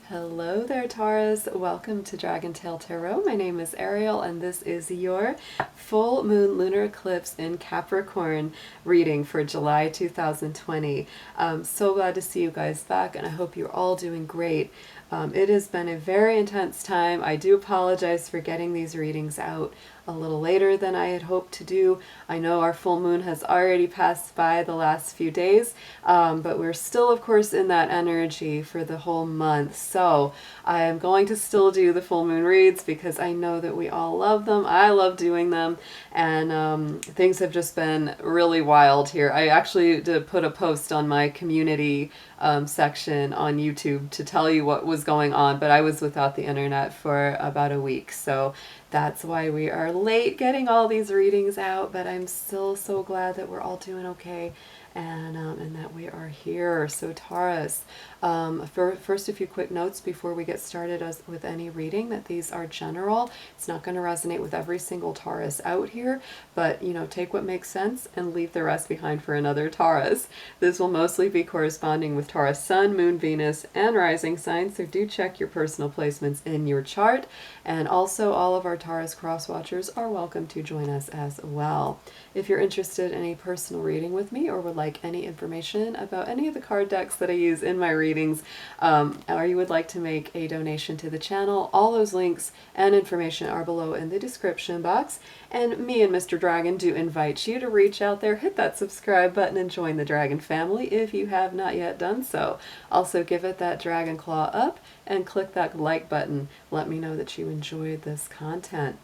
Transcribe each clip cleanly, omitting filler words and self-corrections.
Hello there, Taurus. Welcome to DragonTaleTarot. My name is Ariel, and this is your full moon lunar eclipse in Capricorn reading for July 2020. So glad to see you guys back, and I hope you're all doing great. It has been a very intense time. I do apologize for getting these readings out a little later than I had hoped to do. I know our full moon has already passed by the last few days, but we're still, of course, in that energy for the whole month. So I am going to still do the full moon reads because I know that we all love them. I love doing them, and things have just been really wild here. I actually did put a post on my community section on YouTube to tell you what was going on, but I was without the internet for about a week, so that's why we are late getting all these readings out, but I'm still so glad that we're all doing okay and that we are here. So Taurus, first a few quick notes before we get started with any reading, that these are general. It's not going to resonate with every single Taurus out here, but take what makes sense and leave the rest behind for another Taurus. This will mostly be corresponding with Taurus Sun, Moon, Venus, and rising signs, so do check your personal placements in your chart. And also all of our Taurus cross watchers are welcome to join us as well. If you're interested in a personal reading with me or would like any information about any of the card decks that I use in my readings, or you would like to make a donation to the channel, all those links and information are below in the description box. And me and Mr. Dragon do invite you to reach out there, hit that subscribe button, and join the Dragon family if you have not yet done so. Also give it that dragon claw up and click that like button. Let me know that you enjoyed this content.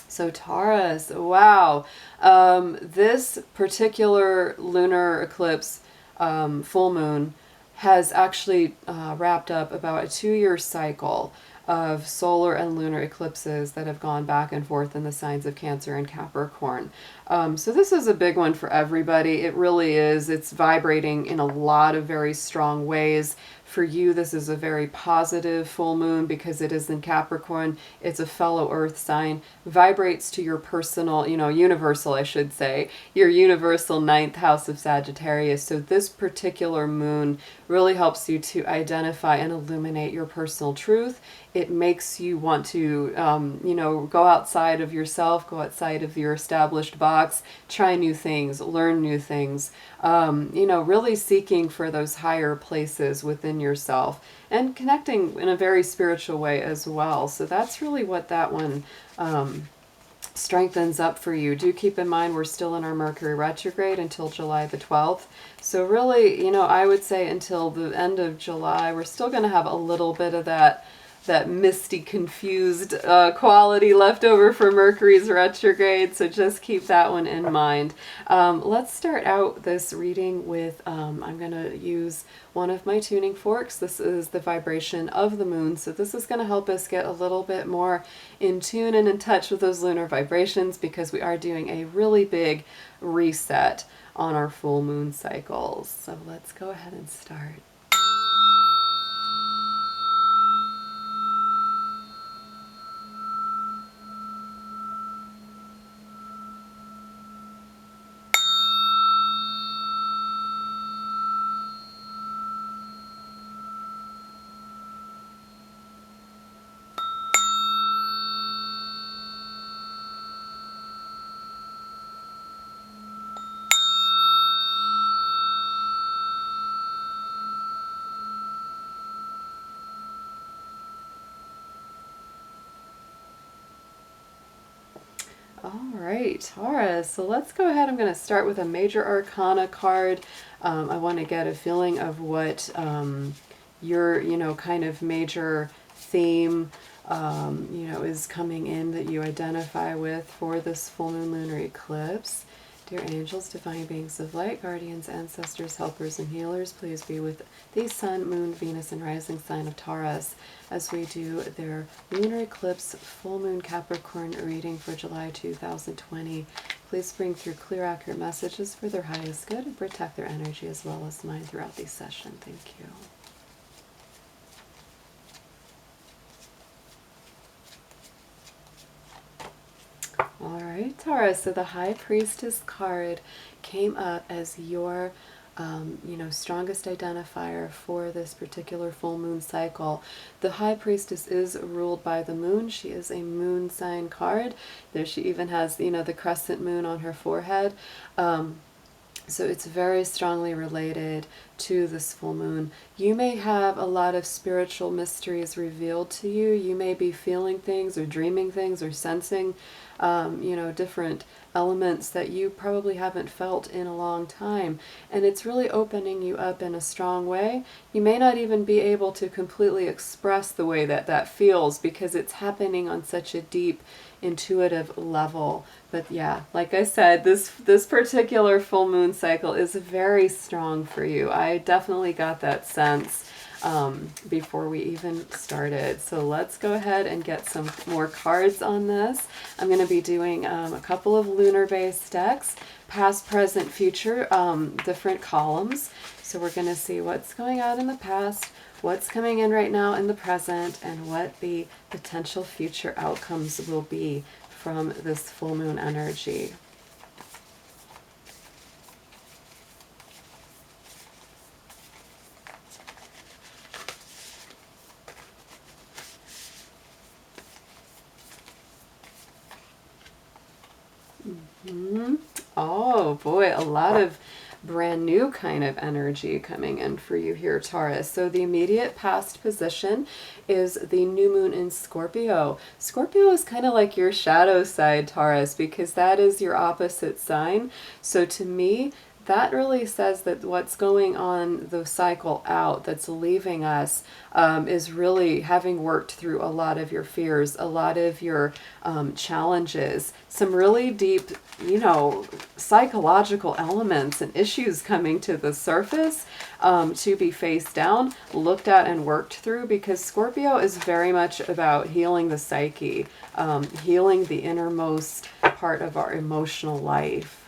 So Taurus, wow, this particular lunar eclipse, full moon, has actually wrapped up about a 2-year cycle of solar and lunar eclipses that have gone back and forth in the signs of Cancer and Capricorn. So this is a big one for everybody. It really is. It's vibrating in a lot of very strong ways. For you, this is a very positive full moon because it is in Capricorn. It's a fellow earth sign, vibrates to your personal, universal, I should say, your universal 9th house of Sagittarius. So this particular moon really helps you to identify and illuminate your personal truth. It makes you want to, go outside of yourself, go outside of your established box, try new things, learn new things, really seeking for those higher places within yourself and connecting in a very spiritual way as well. So that's really what that one strengthens up for you. Do keep in mind we're still in our Mercury retrograde until July the 12th. So really, I would say until the end of July, we're still going to have a little bit of that misty, confused quality left over from Mercury's retrograde, so just keep that one in mind. Let's start out this reading with, I'm going to use one of my tuning forks. This is the vibration of the moon, so this is going to help us get a little bit more in tune and in touch with those lunar vibrations because we are doing a really big reset on our full moon cycles. So let's go ahead and start. All right, Taurus. So let's go ahead. I'm going to start with a major arcana card. I want to get a feeling of what your, kind of major theme, is coming in that you identify with for this full moon lunar eclipse. Dear angels, divine beings of light, guardians, ancestors, helpers, and healers, please be with the Sun, Moon, Venus, and rising sign of Taurus as we do their lunar eclipse full moon Capricorn reading for July 2020. Please bring through clear, accurate messages for their highest good and protect their energy as well as mine throughout the session. Thank you. All right, Taurus, so the High Priestess card came up as your you know, strongest identifier for this particular full moon cycle. The High Priestess is ruled by the moon. She is a moon sign card. There she even has, you know, the crescent moon on her forehead. So it's very strongly related to this full moon. You may have a lot of spiritual mysteries revealed to you. You may be feeling things or dreaming things or sensing, you know, different elements that you probably haven't felt in a long time. And it's really opening you up in a strong way. You may not even be able to completely express the way that that feels because it's happening on such a deep, intuitive level. But yeah, like I said, this particular full moon cycle is very strong for you. I definitely got that sense before we even started. So let's go ahead and get some more cards on this. I'm going to be doing a couple of lunar based decks, past, present, future, different columns. So we're going to see what's going on in the past, what's coming in right now in the present, and what the potential future outcomes will be from this full moon energy. Oh boy, a lot of brand new kind of energy coming in for you here, Taurus. So the immediate past position is the new moon in Scorpio. Scorpio is kind of like your shadow side, Taurus, because that is your opposite sign. So to me, that really says that what's going on the cycle out that's leaving us is really having worked through a lot of your fears, a lot of your challenges, some really deep, you know, psychological elements and issues coming to the surface to be faced down, looked at, and worked through, because Scorpio is very much about healing the psyche, healing the innermost part of our emotional life.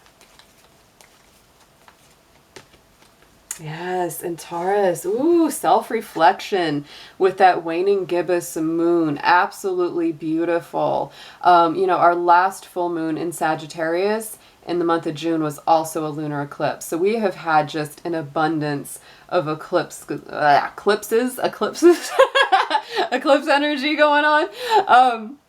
Yes, and Taurus, ooh, self-reflection with that waning gibbous moon, absolutely beautiful. You know, our last full moon in Sagittarius in the month of June was also a lunar eclipse. So we have had just an abundance of eclipses, eclipse energy going on.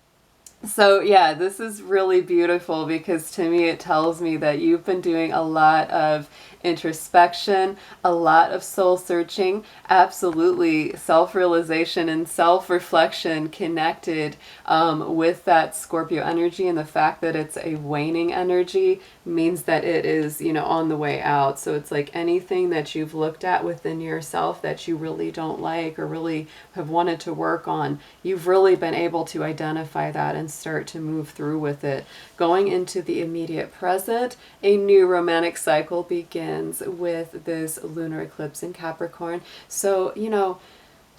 So yeah, this is really beautiful because to me it tells me that you've been doing a lot of introspection, a lot of soul searching, absolutely self-realization and self-reflection connected with that Scorpio energy, and the fact that it's a waning energy means that it is, you know, on the way out. So it's like anything that you've looked at within yourself that you really don't like or really have wanted to work on, you've really been able to identify that and start to move through with it. Going into the immediate present, a new romantic cycle begins with this lunar eclipse in Capricorn. So, you know,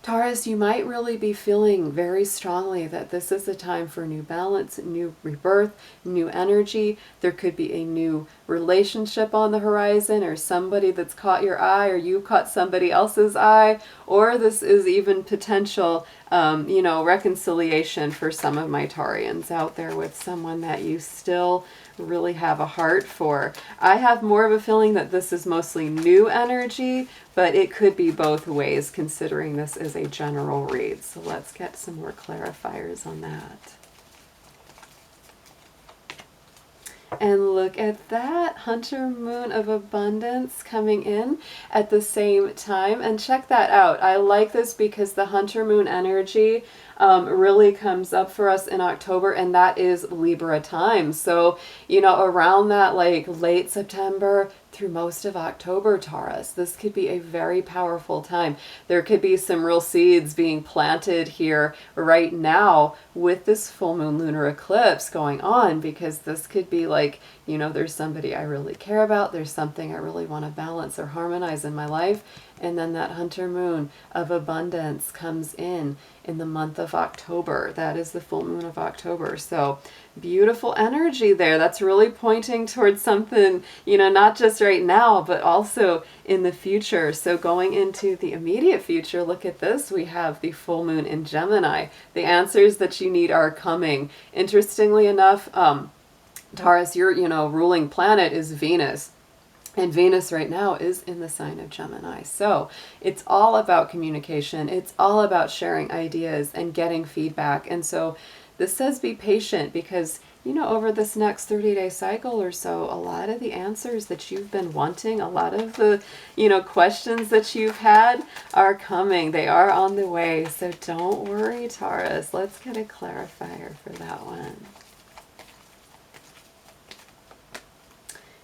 Taurus, you might really be feeling very strongly that this is a time for new balance, new rebirth, new energy. There could be a new relationship on the horizon, or somebody that's caught your eye, or you caught somebody else's eye, or this is even potential, you know, reconciliation for some of my Taurians out there with someone that you still really have a heart for. I have more of a feeling that this is mostly new energy, but it could be both ways considering this is a general read. So let's get some more clarifiers on that. And look at that, Hunter Moon of Abundance coming in at the same time. And check that out. I like this because the Hunter Moon energy really comes up for us in October, and that is Libra time. So, you know, around that like late September through most of October, Taurus, this could be a very powerful time. There could be some real seeds being planted here right now with this full moon lunar eclipse going on, because this could be like, you know, there's somebody I really care about, there's something I really want to balance or harmonize in my life, and then that Hunter Moon of Abundance comes in the month of October. That is the full moon of October. So beautiful energy there. That's really pointing towards something, you know, not just right now, but also in the future. So going into the immediate future, look at this. We have the full moon in Gemini. The answers that you need are coming. Interestingly enough, Taurus, your, you know, ruling planet is Venus. And Venus right now is in the sign of Gemini. So it's all about communication. It's all about sharing ideas and getting feedback. And so this says be patient because, you know, over this next 30-day cycle or so, a lot of the answers that you've been wanting, a lot of the, you know, questions that you've had are coming. They are on the way. So don't worry, Taurus. Let's get a clarifier for that one.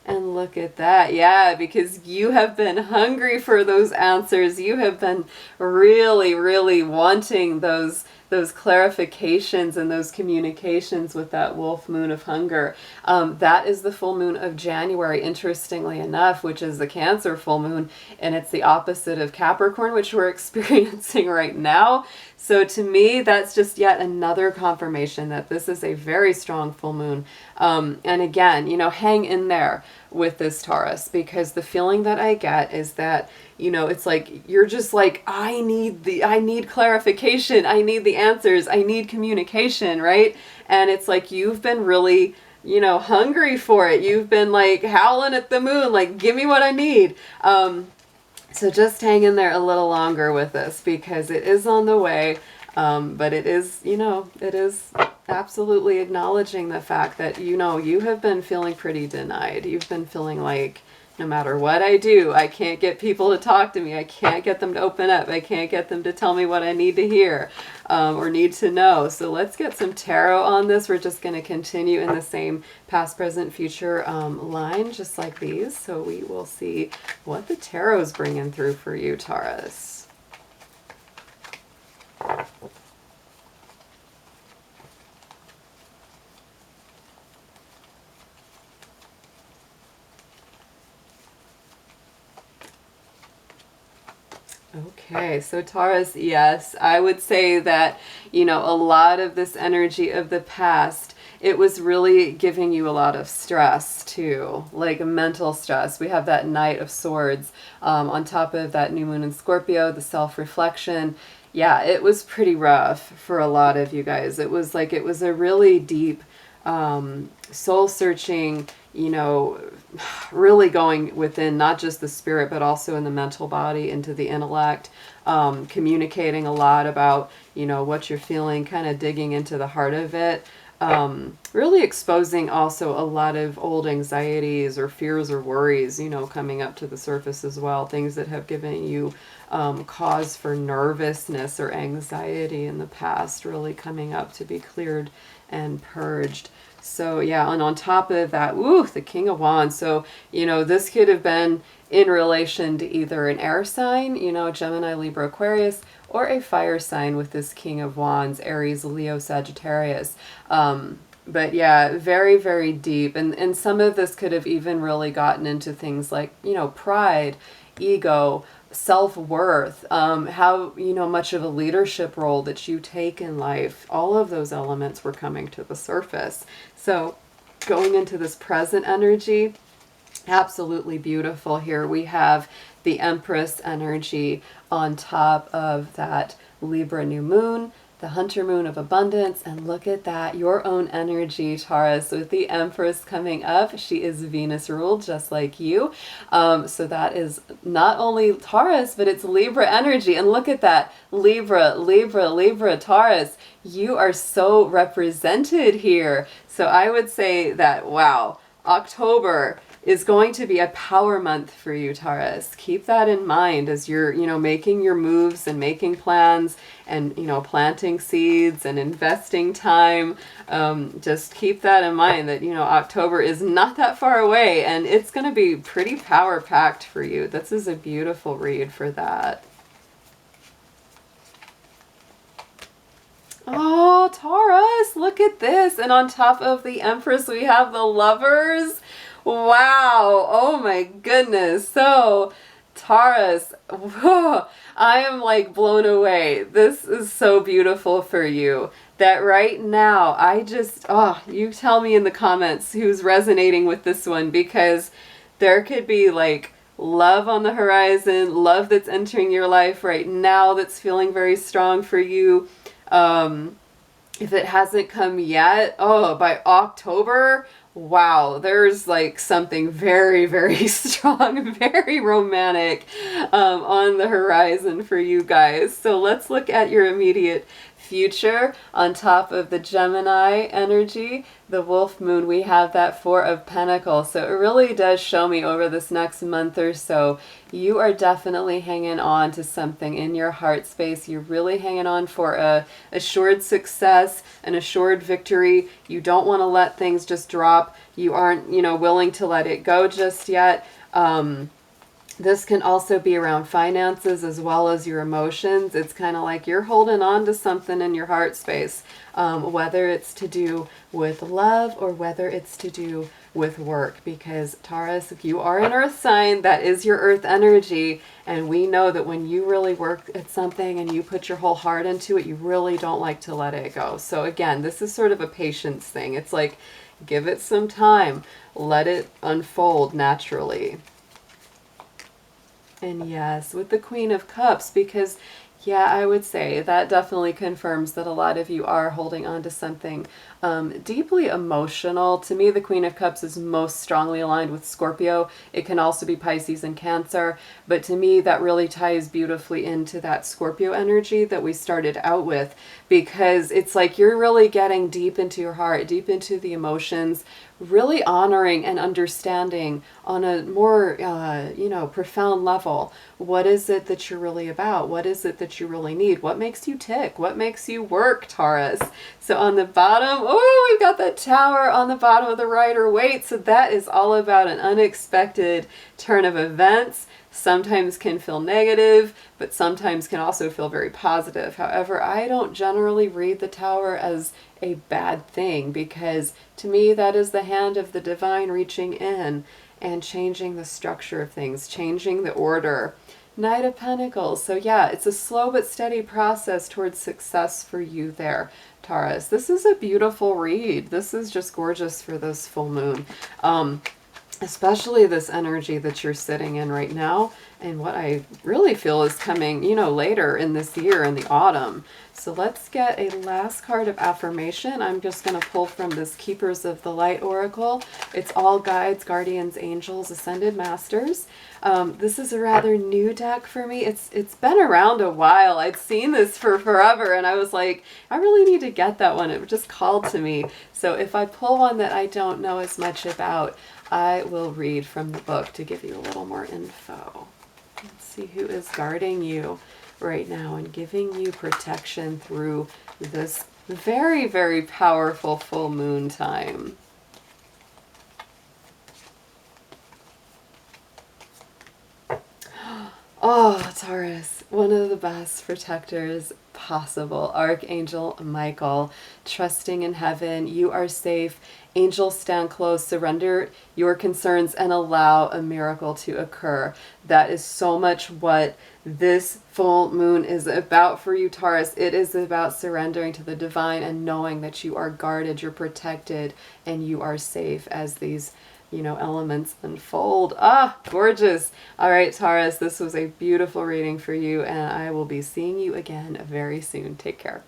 And look at that. Yeah, because you have been hungry for those answers. You have been really, really wanting those clarifications and those communications with that wolf moon of hunger. That is the full moon of January, interestingly enough, which is the Cancer full moon, and it's the opposite of Capricorn, which we're experiencing right now. So to me, that's just yet another confirmation that this is a very strong full moon. And again, you know, hang in there with this, Taurus, because the feeling that I get is that, you know, it's like you're just like, I need clarification, I need the answers, I need communication, right? And it's like you've been really, you know, hungry for it. You've been like howling at the moon, like, give me what I need. So just hang in there a little longer with this because it is on the way. But it is, you know, it is absolutely acknowledging the fact that, you know, you have been feeling pretty denied. You've been feeling like no matter what I do, I can't get people to talk to me. I can't get them to open up. I can't get them to tell me what I need to hear or need to know. So let's get some tarot on this. We're just going to continue in the same past, present, future line, just like these. So we will see what the tarot's bringing through for you, Taurus. Okay, so Taurus, yes, I would say that, you know, a lot of this energy of the past, it was really giving you a lot of stress too, like mental stress. We have that Knight of Swords on top of that new moon in Scorpio, the self-reflection. Yeah, it was pretty rough for a lot of you guys. It was like, it was a really deep, soul-searching, you know, really going within not just the spirit, but also in the mental body, into the intellect, communicating a lot about, you know, what you're feeling, kind of digging into the heart of it, really exposing also a lot of old anxieties or fears or worries, you know, coming up to the surface as well, things that have given you cause for nervousness or anxiety in the past, really coming up to be cleared and purged. So yeah, and on top of that, ooh, the King of Wands. So, you know, this could have been in relation to either an air sign, you know, Gemini, Libra, Aquarius, or a fire sign with this King of Wands, Aries, Leo, Sagittarius. But yeah, very, very deep. And some of this could have even really gotten into things like, you know, pride, ego, self-worth, how, you know, much of a leadership role that you take in life. All of those elements were coming to the surface. So going into this present energy, absolutely beautiful. Here we have the Empress energy on top of that Libra new moon, the Hunter moon of abundance, and look at that, your own energy, Taurus, with the Empress coming up. She is Venus ruled, just like you. So that is not only Taurus, but it's Libra energy. And look at that, Libra, Libra, Libra, Taurus. You are so represented here. So I would say that, wow, October is going to be a power month for you, Taurus. Keep that in mind as you're, you know, making your moves and making plans and, you know, planting seeds and investing time. Just keep that in mind that, you know, October is not that far away and it's going to be pretty power packed for you. This is a beautiful read for that. Oh, Taurus, look at this. And on top of the Empress, we have the Lovers. Wow. Oh my goodness. So Taurus, whoa, I am like blown away. This is so beautiful for you that right now I just, oh, you tell me in the comments who's resonating with this one, because there could be like love on the horizon, love that's entering your life right now that's feeling very strong for you. If it hasn't come yet, oh, by October, wow, there's like something very, very strong, very romantic on the horizon for you guys. So let's look at your immediate future. On top of the Gemini energy, the Wolf Moon, we have that Four of Pentacles. So it really does show me over this next month or so, you are definitely hanging on to something in your heart space. You're really hanging on for a assured success, an assured victory. You don't want to let things just drop. You aren't, willing to let it go just yet. This can also be around finances as well as your emotions. It's kind of like you're holding on to something in your heart space, whether it's to do with love or whether it's to do with work. Because Taurus, if you are an earth sign, that is your earth energy. And we know that when you really work at something and you put your whole heart into it, you really don't like to let it go. So again, this is sort of a patience thing. It's like, give it some time, let it unfold naturally. And yes, with the Queen of Cups, because yeah, I would say that definitely confirms that a lot of you are holding on to something deeply emotional. To me, the Queen of Cups is most strongly aligned with Scorpio. It can also be Pisces and Cancer, but to me, that really ties beautifully into that Scorpio energy that we started out with, because it's like you're really getting deep into your heart, deep into the emotions, really honoring and understanding on a more, profound level. What is it that you're really about? What is it that you really need? What makes you tick? What makes you work, Taurus? So on the bottom, oh, we've got that Tower on the bottom of the Rider-Waite. So that is all about an unexpected turn of events. Sometimes can feel negative, but sometimes can also feel very positive. However, I don't generally read the Tower as a bad thing, because to me that is the hand of the divine reaching in and changing the structure of things, changing the order. Knight of Pentacles. So yeah, it's a slow but steady process towards success for you there, Taurus. This is a beautiful read. This is just gorgeous for this full moon. Especially this energy that you're sitting in right now, and what I really feel is coming, later in this year in the autumn. So let's get a last card of affirmation. I'm just going to pull from this Keepers of the Light Oracle. It's all guides, guardians, angels, ascended masters. This is a rather new deck for me. It's been around a while. I'd seen this for forever, and I was like, I really need to get that one. It just called to me. So if I pull one that I don't know as much about, I will read from the book to give you a little more info. Let's see who is guarding you right now and giving you protection through this very, very powerful full moon time. Oh, Taurus, one of the best protectors possible. Archangel Michael, trusting in heaven, you are safe. Angels stand close, surrender your concerns and allow a miracle to occur. That is so much what this full moon is about for you, Taurus. It is about surrendering to the divine and knowing that you are guarded, you're protected, and you are safe as these elements unfold. Ah, gorgeous. All right, Taurus, this was a beautiful reading for you, and I will be seeing you again very soon. Take care.